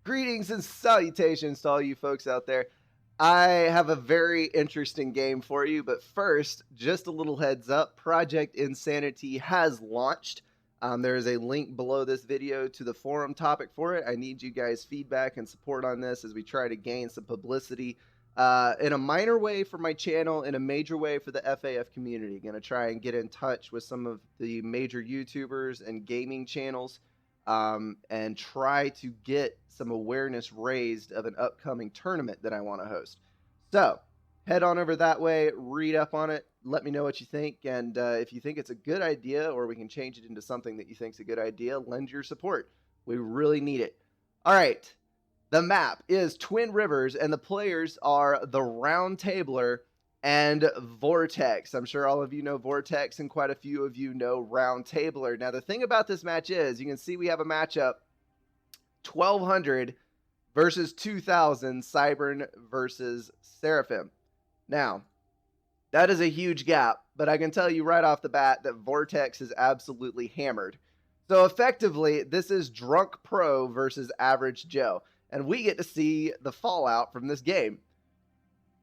Greetings and salutations to all you folks out there. I have a very interesting game for you, but first, just a little heads up, Project Insanity has launched. There is a link below this video to the forum topic for it. I need you guys' feedback and support on this as we try to gain some publicity in a minor way for my channel, in a major way for the FAF community. Going to try and get in touch with some of the major YouTubers and gaming channels and try to get some awareness raised of an upcoming tournament that I want to host. So head on over that way, read up on it, let me know what you think, and if you think it's a good idea or we can change it into something that you think is a good idea, lend your support. We really need it. All right, the map is Twin Rivers, and the players are the RoundTabler and Vortex. I'm sure all of you know Vortex, and quite a few of you know RoundTabler. Now, the thing about this match is, you can see we have a matchup, 1,200 versus 2,000, Cybern versus Seraphim. Now, that is a huge gap, but I can tell you right off the bat that Vortex is absolutely hammered. So effectively, this is Drunk Pro versus Average Joe, and we get to see the fallout from this game.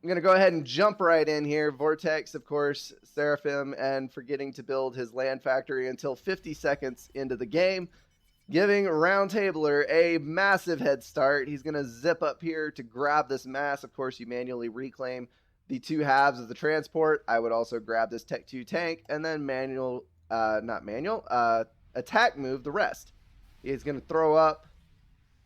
I'm going to go ahead and jump right in here. Vortex, of course, Seraphim, and forgetting to build his land factory until 50 seconds into the game, giving RoundTabler a massive head start. He's going to zip up here to grab this mass. Of course, you manually reclaim the two halves of the transport. I would also grab this Tech 2 tank and then attack move the rest. He's going to throw up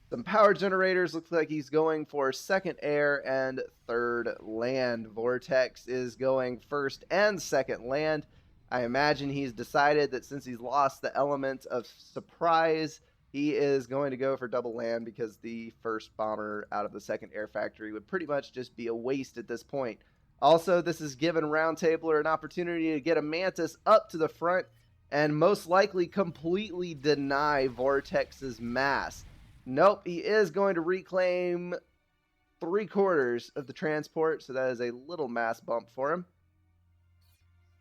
some power generators. Looks like he's going for second air and third land. Vortex is going first and second land. I imagine he's decided that since he's lost the element of surprise, he is going to go for double land because the first bomber out of the second air factory would pretty much just be a waste at this point. Also, this has given RoundTabler an opportunity to get a Mantis up to the front and most likely completely deny Vortex's mass. Nope, he is going to reclaim 3/4 of the transport, so that is a little mass bump for him.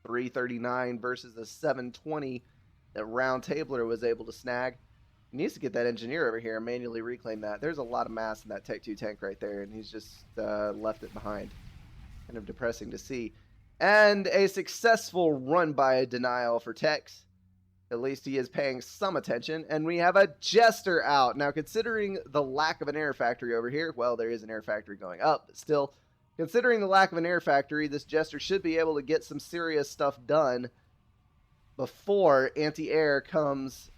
339 versus a 720 that RoundTabler was able to snag. He needs to get that engineer over here and manually reclaim that. There's a lot of mass in that Tech 2 tank right there, and he's just left it behind. Kind of depressing to see. And a successful run by denial for Tex. At least he is paying some attention. And we have a Jester out. Now, considering the lack of an air factory over here, well, there is an air factory going up, but still, considering the lack of an air factory, this Jester should be able to get some serious stuff done before anti-air comes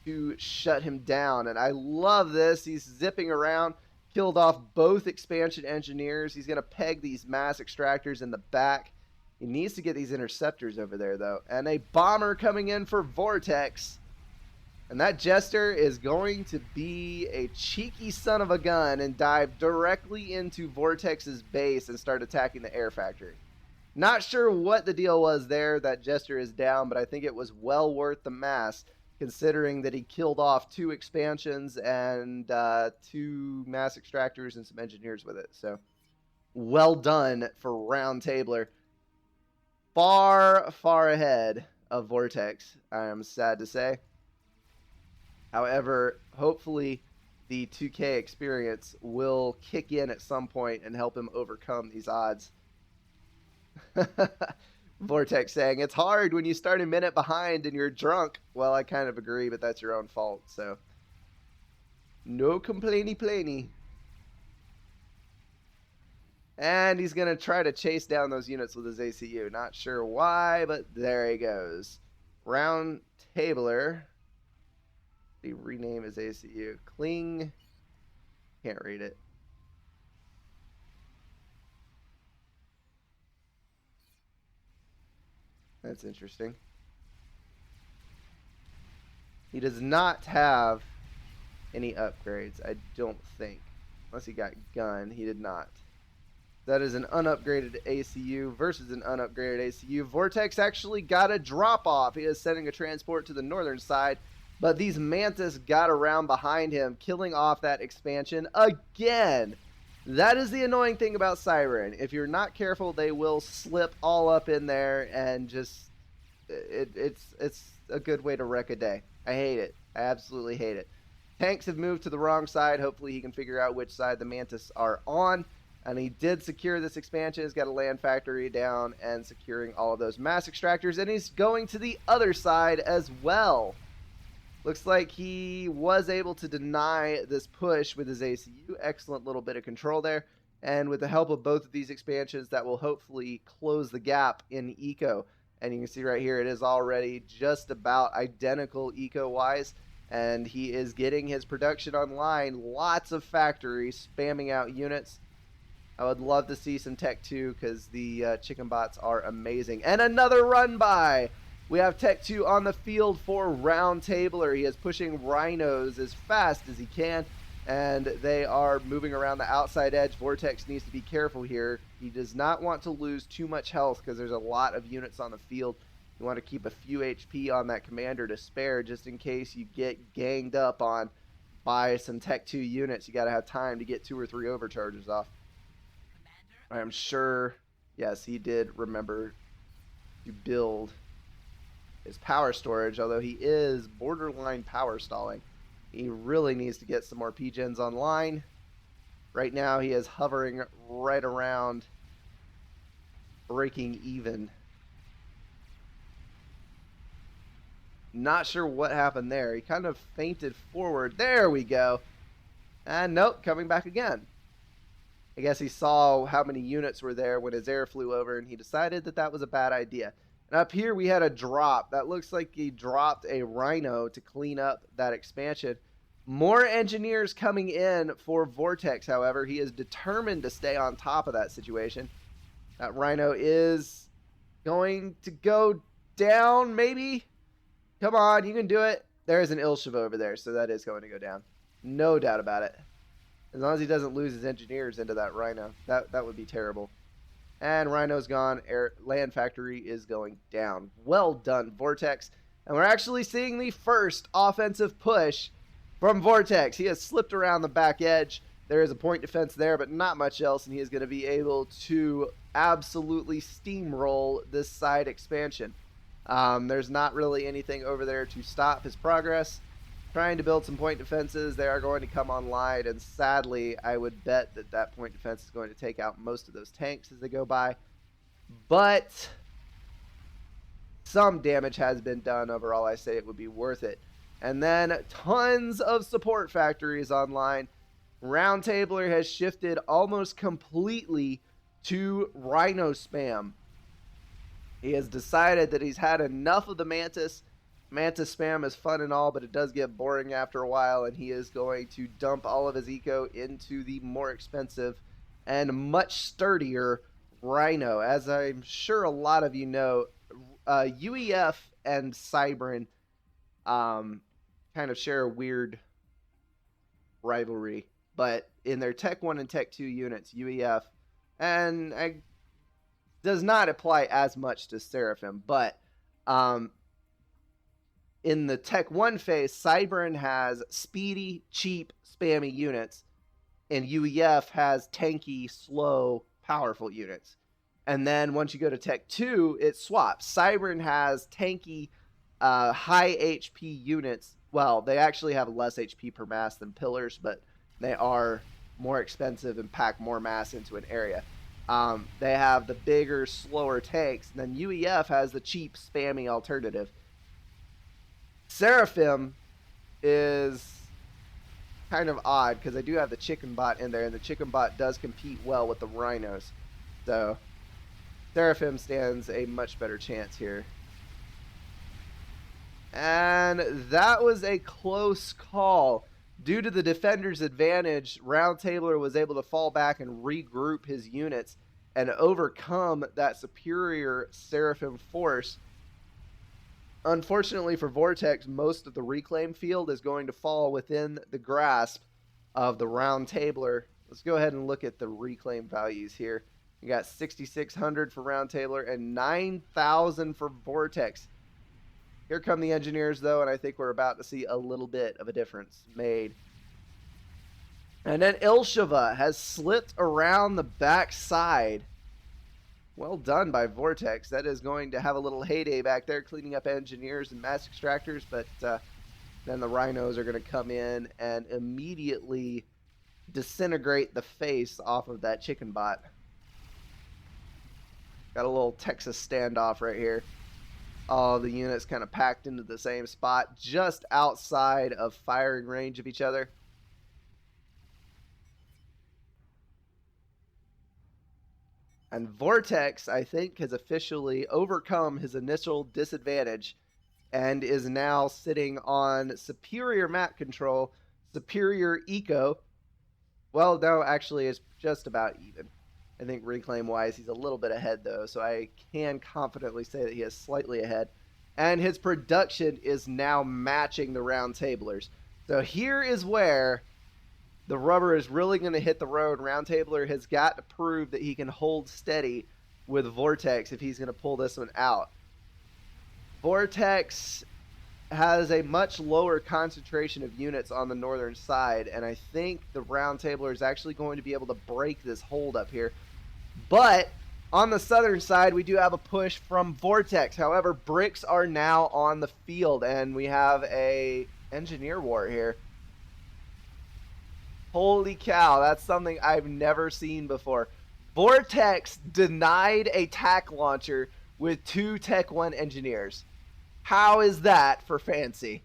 to shut him down. And I love this. He's zipping around, killed off both expansion engineers. He's going to peg these mass extractors in the back. He needs to get these interceptors over there, though. And a bomber coming in for Vortex. And that Jester is going to be a cheeky son of a gun and dive directly into Vortex's base and start attacking the air factory. Not sure what the deal was there. That Jester is down, but I think it was well worth the mass, considering that he killed off 2 expansions and 2 mass extractors and some engineers with it. So, well done for RoundTabler. Far, far ahead of Vortex, I am sad to say. However, hopefully the 2K experience will kick in at some point and help him overcome these odds. Vortex saying, it's hard when you start a minute behind and you're drunk. Well, I kind of agree, but that's your own fault, so. No complainy-plainy. And he's going to try to chase down those units with his ACU. Not sure why, but there he goes. RoundTabler. He rename his ACU. Kling. Can't read it. That's interesting. He does not have any upgrades, I don't think. Unless he got gun, he did not. That is an unupgraded ACU versus an unupgraded ACU. Vortex actually got a drop-off. He is sending a transport to the northern side, but these Mantis got around behind him, killing off that expansion again. That is the annoying thing about Siren. If you're not careful, they will slip all up in there and just... It's a good way to wreck a day. I hate it. I absolutely hate it. Tanks have moved to the wrong side. Hopefully he can figure out which side the Mantis are on. And he did secure this expansion. He's got a land factory down and securing all of those mass extractors. And he's going to the other side as well. Looks like he was able to deny this push with his ACU. Excellent little bit of control there. And with the help of both of these expansions, that will hopefully close the gap in eco. And you can see right here, it is already just about identical eco-wise. And he is getting his production online. Lots of factories spamming out units. I would love to see some Tech 2 because the chicken bots are amazing. And another run by. We have Tech 2 on the field for RoundTabler. He is pushing rhinos as fast as he can. And they are moving around the outside edge. Vortex needs to be careful here. He does not want to lose too much health because there's a lot of units on the field. You want to keep a few HP on that commander to spare just in case you get ganged up on by some Tech 2 units. You got to have time to get 2 or 3 overcharges off. I'm sure, yes, he did remember to build his power storage, although he is borderline power stalling. He really needs to get some more PGens online. Right now, he is hovering right around breaking even. Not sure what happened there. He kind of fainted forward. There we go. And nope, coming back again. I guess he saw how many units were there when his air flew over, and he decided that that was a bad idea. And up here we had a drop. That looks like he dropped a rhino to clean up that expansion. More engineers coming in for Vortex, however. He is determined to stay on top of that situation. That rhino is going to go down, maybe? Come on, you can do it. There is an Ilshiv over there, so that is going to go down. No doubt about it. As long as he doesn't lose his engineers into that rhino. That would be terrible. And rhino's gone. Land factory is going down. Well done, Vortex. And we're actually seeing the first offensive push from Vortex. He has slipped around the back edge. There is a point defense there, but not much else. And he is going to be able to absolutely steamroll this side expansion. There's not really anything over there to stop his progress. Trying to build some point defenses. They are going to come online, and sadly, I would bet that that point defense is going to take out most of those tanks as they go by. But some damage has been done. Overall, I say it would be worth it. And then tons of support factories online. RoundTabler has shifted almost completely to Rhino spam. He has decided that he's had enough of the Mantis. Mantis spam is fun and all, but it does get boring after a while, and he is going to dump all of his eco into the more expensive and much sturdier Rhino. As I'm sure a lot of you know, UEF and Cybran kind of share a weird rivalry, but in their Tech 1 and Tech 2 units, UEF, and does not apply as much to Seraphim, but in the Tech 1 phase, Cybran has speedy, cheap, spammy units, and UEF has tanky, slow, powerful units. And then once you go to Tech 2, it swaps. Cybran has tanky, high HP units. Well, they actually have less HP per mass than Pillars, but they are more expensive and pack more mass into an area. They have the bigger, slower tanks, and then UEF has the cheap, spammy alternative. Seraphim is kind of odd because I do have the chicken bot in there, and the chicken bot does compete well with the rhinos. So Seraphim stands a much better chance here. And that was a close call. Due to the defender's advantage, RoundTabler was able to fall back and regroup his units and overcome that superior Seraphim force. Unfortunately for Vortex, most of the reclaim field is going to fall within the grasp of the RoundTabler. Let's go ahead and look at the reclaim values here. You got 6,600 for RoundTabler and 9,000 for Vortex. Here come the engineers, though, and I think we're about to see a little bit of a difference made. And then Ilsheva has slipped around the back side. Well done by Vortex. That is going to have a little heyday back there, cleaning up engineers and mass extractors, but Then the rhinos are going to come in and immediately disintegrate the face off of that chicken bot. Got a little Texas standoff right here. All the units kind of packed into the same spot, just outside of firing range of each other. And Vortex, I think, has officially overcome his initial disadvantage and is now sitting on superior map control, superior eco. Well, no, actually, it's just about even. I think reclaim-wise, he's a little bit ahead, though, so I can confidently say that he is slightly ahead. And his production is now matching the RoundTablers. So here is where the rubber is really going to hit the road. RoundTabler has got to prove that he can hold steady with Vortex if he's going to pull this one out. Vortex has a much lower concentration of units on the northern side, and I think the RoundTabler is actually going to be able to break this hold up here. But on the southern side, we do have a push from Vortex. However, bricks are now on the field, and we have a engineer war here. Holy cow, that's something I've never seen before. Vortex denied a TAC launcher with 2 Tech 1 engineers. How is that for fancy?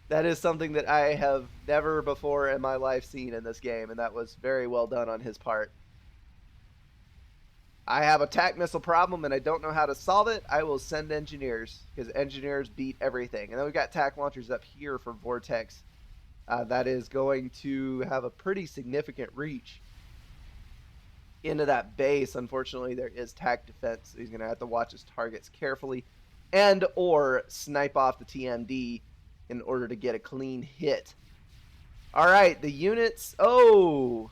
That is something that I have never before in my life seen in this game, and that was very well done on his part. I have a TAC missile problem and I don't know how to solve it. I will send engineers, because engineers beat everything. And then we've got TAC launchers up here for Vortex. That is going to have a pretty significant reach into that base. Unfortunately, there is TAC defense. So he's going to have to watch his targets carefully and or snipe off the TMD in order to get a clean hit. All right, the units. Oh,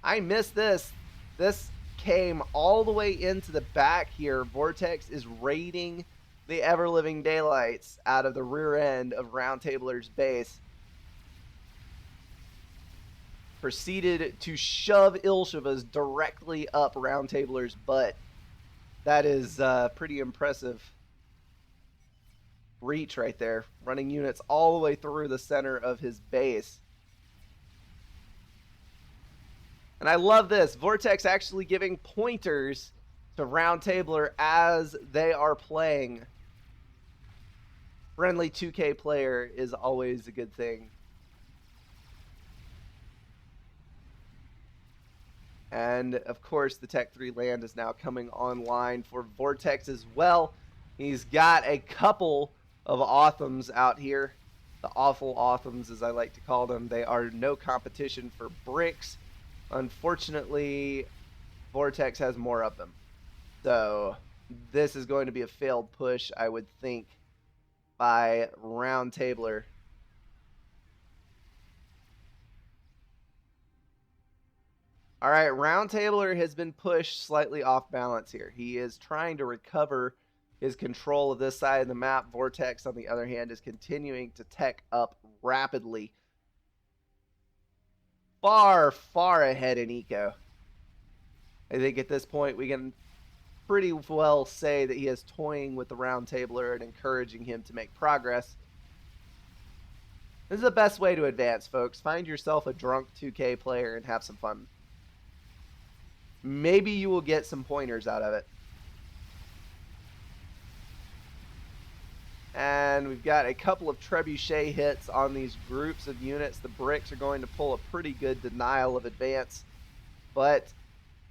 I missed this. This came all the way into the back here. Vortex is raiding the ever-living daylights out of the rear end of RoundTabler's base. Proceeded to shove Ilshivas directly up RoundTabler's butt. That is pretty impressive reach right there. Running units all the way through the center of his base. And I love this. Vortex actually giving pointers to RoundTabler as they are playing. Friendly 2K player is always a good thing. And of course, the Tech 3 land is now coming online for Vortex as well. He's got a couple of Authams out here. The awful Authams, as I like to call them. They are no competition for bricks. Unfortunately, Vortex has more of them. So this is going to be a failed push, I would think, by RoundTabler. All right, RoundTabler has been pushed slightly off balance here. He is trying to recover his control of this side of the map. Vortex, on the other hand, is continuing to tech up rapidly. Far, far ahead in eco. I think at this point we can pretty well say that he is toying with the RoundTabler and encouraging him to make progress. This is the best way to advance, folks. Find yourself a drunk 2K player and have some fun. Maybe you will get some pointers out of it. And we've got a couple of trebuchet hits on these groups of units. The bricks are going to pull a pretty good denial of advance, but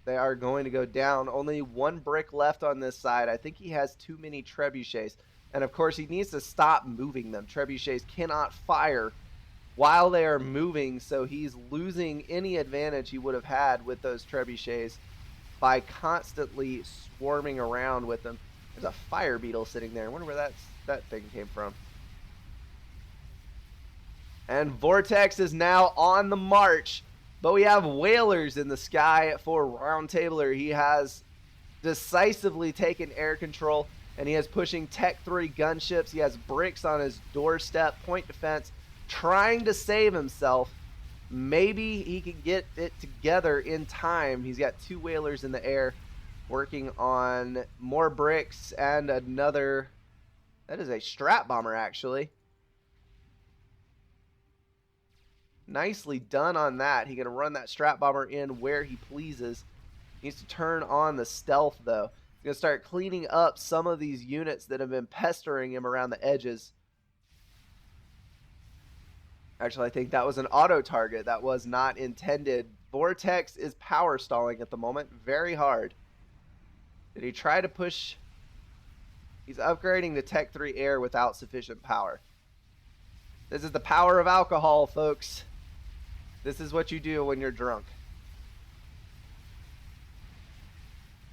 they are going to go down. Only 1 brick left on this side. I think he has too many trebuchets. And of course, he needs to stop moving them. Trebuchets cannot fire while they are moving, so he's losing any advantage he would have had with those trebuchets by constantly swarming around with them. There's a fire beetle sitting there. I wonder where that thing came from. And Vortex is now on the march, but we have whalers in the sky for RoundTabler. He has decisively taken air control, and he is pushing Tech 3 gunships. He has bricks on his doorstep, point defense, trying to save himself. Maybe he can get it together in time. He's got 2 whalers in the air working on more bricks and another. That is a strat bomber, actually. Nicely done on that. He's going to run that Strat Bomber in where he pleases. He needs to turn on the stealth, though. He's going to start cleaning up some of these units that have been pestering him around the edges. Actually, I think that was an auto target. That was not intended. Vortex is power stalling at the moment. Very hard. Did he try to push? He's upgrading the Tech 3 Air without sufficient power. This is the power of alcohol, folks. This is what you do when you're drunk.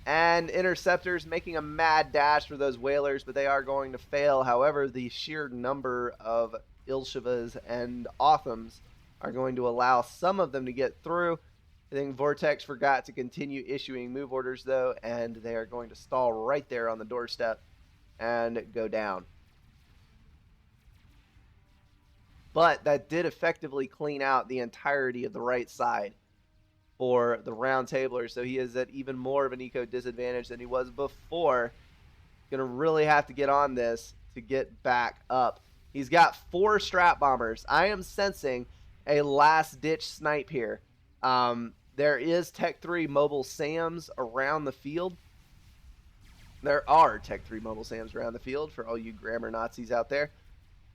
And Interceptors making a mad dash for those Whalers, but they are going to fail. However, the sheer number of Ilshivas and Othams are going to allow some of them to get through. I think Vortex forgot to continue issuing move orders, though, and they are going to stall right there on the doorstep and go down. But that did effectively clean out the entirety of the right side for the RoundTabler, so he is at even more of an eco disadvantage than he was before. Going to really have to get on this to get back up. He's got 4 Strat Bombers. I am sensing a last-ditch snipe here. There is Tech 3 Mobile SAMs around the field. There are Tech 3 Mobile SAMs around the field for all you grammar Nazis out there.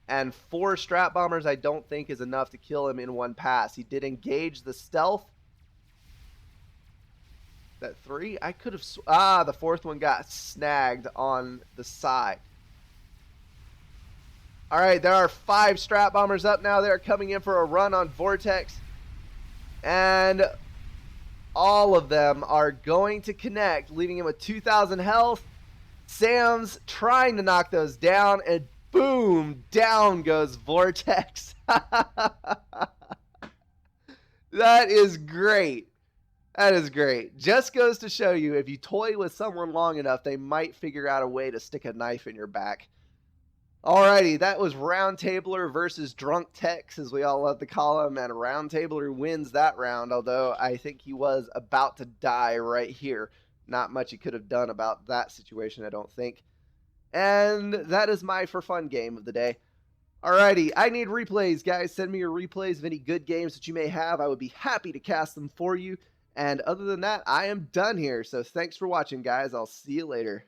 And 4 Strat Bombers I don't think is enough to kill him in one pass. He did engage the stealth. That 3? I could have... the 4th one got snagged on the side. Alright, there are 5 Strat Bombers up now. They're coming in for a run on Vortex. And all of them are going to connect, leaving him with 2,000 health. Sam's trying to knock those down, and boom, down goes Vortex. That is great. That is great. Just goes to show you, if you toy with someone long enough, they might figure out a way to stick a knife in your back. Alrighty, that was RoundTabler versus Drunk Tex, as we all love to call him, and RoundTabler wins that round, although I think he was about to die right here. Not much he could have done about that situation, I don't think. And that is my for fun game of the day. Alrighty, I need replays, guys. Send me your replays of any good games that you may have. I would be happy to cast them for you. And other than that, I am done here. So thanks for watching, guys. I'll see you later.